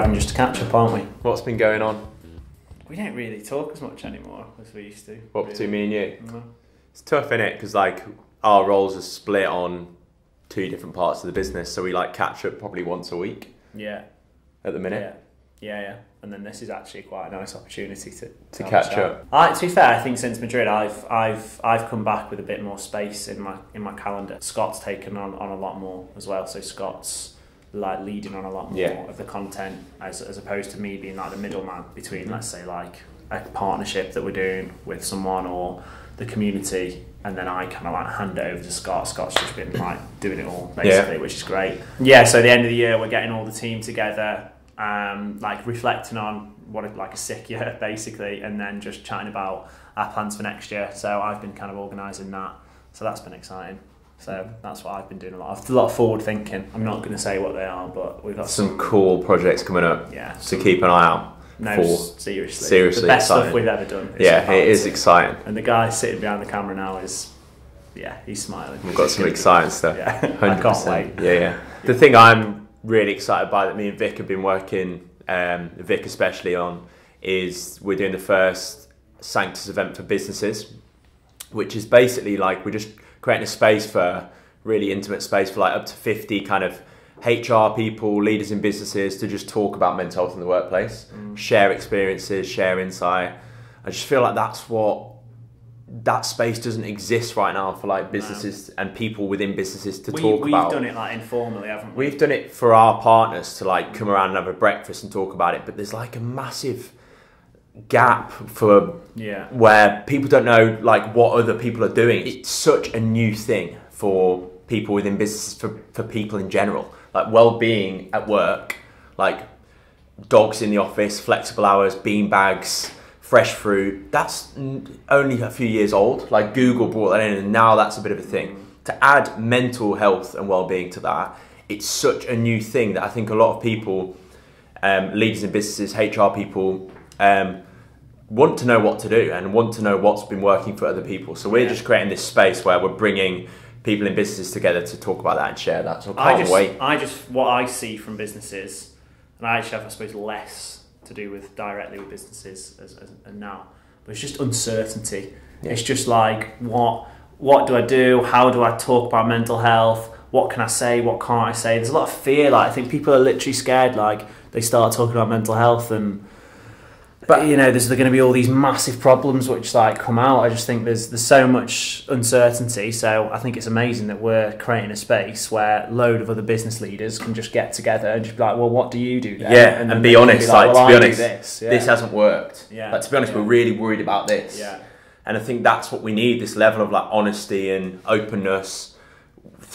having just a catch up, aren't we? What's been going on? We don't really talk as much anymore as we used to. What really. between me and you? No. It's tough, innit? Because like our roles are split on two different parts of the business, so we like catch up probably once a week. Yeah. At the minute. Yeah. And then this is actually quite a nice opportunity to catch up. To be fair, I think since Madrid, I've come back with a bit more space in my calendar. Scott's taken on a lot more as well, so Scott's like leading on a lot more of the content as opposed to me being like the middleman between, let's say, like a partnership that we're doing with someone or the community, and then I kind of like hand it over to Scott. Scott's just been like doing it all basically, which is great. Yeah, so at the end of the year, we're getting all the team together, like reflecting on like a sick year basically, and then just chatting about our plans for next year. So I've been kind of organising that, so that's been exciting. So that's what I've been doing a lot of forward thinking. I'm not going to say what they are, but we've got some cool projects coming up. Yeah, so keep an eye out. No, seriously, the best exciting stuff we've ever done. Yeah, it is exciting. And the guy sitting behind the camera now he's smiling. We've got some exciting stuff. Yeah, 100%. I can't wait. Yeah. The thing I'm really excited by that me and Vic have been working, Vic especially on, is we're doing the first Sanctus event for businesses, which is basically like we're just creating a space for really intimate space for like up to 50 kind of HR people, leaders in businesses to just talk about mental health in the workplace, share experiences, share insight. I just feel like that space doesn't exist right now for like businesses and people within businesses to talk about. We've done it like informally, haven't we? We've done it for our partners to like come around and have a breakfast and talk about it, but there's like a massive gap for where people don't know like what other people are doing. It's such a new thing for people within businesses, for people in general, like well-being at work, like dogs in the office, flexible hours, bean bags, fresh fruit. That's only a few years old. Like Google brought that in, and now that's a bit of a thing. To add mental health and well-being to that, it's such a new thing that I think a lot of people, leaders in businesses, HR people, want to know what to do and want to know what's been working for other people. So we're just creating this space where we're bringing people in businesses together to talk about that and share that. So I can't wait. What I see from businesses, and I actually have, I suppose, less to do with directly with businesses and now, but it's just uncertainty. Yeah. It's just like, what do I do? How do I talk about mental health? What can I say? What can't I say? There's a lot of fear. Like I think people are literally scared. Like they start talking about mental health but you know, there's going to be all these massive problems which like come out. I just think there's so much uncertainty. So I think it's amazing that we're creating a space where a load of other business leaders can just get together and just be like, well, what do you do then? Yeah, and be honest. Be like, to be honest, this hasn't worked. Yeah. Like, to be honest, we're really worried about this. Yeah. And I think that's what we need, this level of like honesty and openness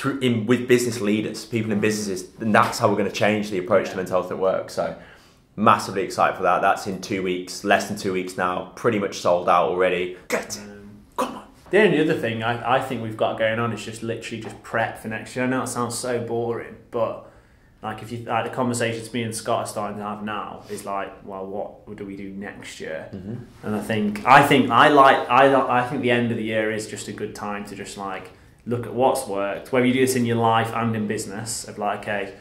with business leaders, people in businesses, and that's how we're going to change the approach to mental health at work. So massively excited for that. That's in 2 weeks, less than 2 weeks now, pretty much sold out already. Come on. The only other thing I think we've got going on is just literally just prep for next year. I know it sounds so boring, but like if you like the conversations me and Scott are starting to have now is like, well, what do we do next year? And I think the end of the year is just a good time to just like look at what's worked, whether you do this in your life and in business, of like, okay,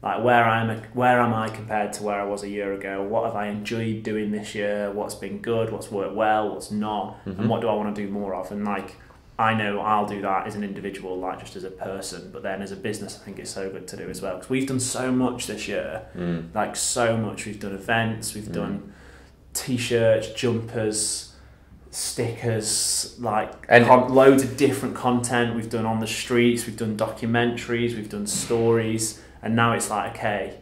like where am I compared to where I was a year ago? What have I enjoyed doing this year? What's been good? What's worked well? What's not? And what do I want to do more of? And like, I know I'll do that as an individual, like just as a person, but then as a business, I think it's so good to do as well. Because we've done so much this year, like so much. We've done events, we've done t-shirts, jumpers, stickers, like loads of different content. We've done on the streets, we've done documentaries, we've done stories. And now it's like, okay,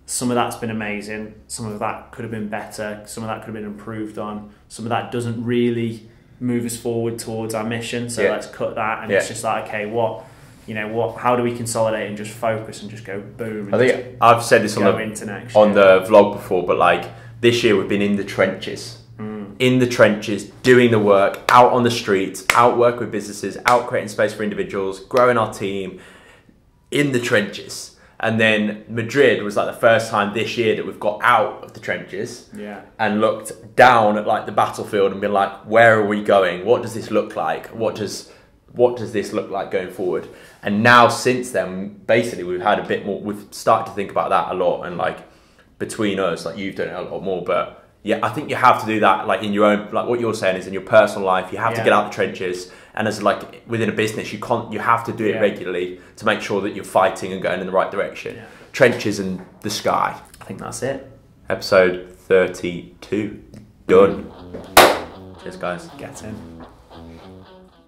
some of that's been amazing, some of that could have been better, some of that could have been improved on, some of that doesn't really move us forward towards our mission, so let's cut that. And it's just like, okay, how do we consolidate and just focus and just go boom? I think I've said this on the vlog before, but like this year we've been in the trenches. In the trenches, doing the work, out on the streets, out work with businesses, out creating space for individuals, growing our team, in the trenches. And then Madrid was like the first time this year that we've got out of the trenches and looked down at like the battlefield and been like, where are we going? What does this look like? What does this look like going forward? And now since then, basically we've had a bit more, we've started to think about that a lot and like between us. Like you've done it a lot more, but yeah, I think you have to do that. Like in your own, like what you're saying is in your personal life, you have to get out the trenches. And as like within a business, you have to do it regularly to make sure that you're fighting and going in the right direction. Trenches and the sky. I think that's it. Episode 32 done. Cheers, guys. Get in.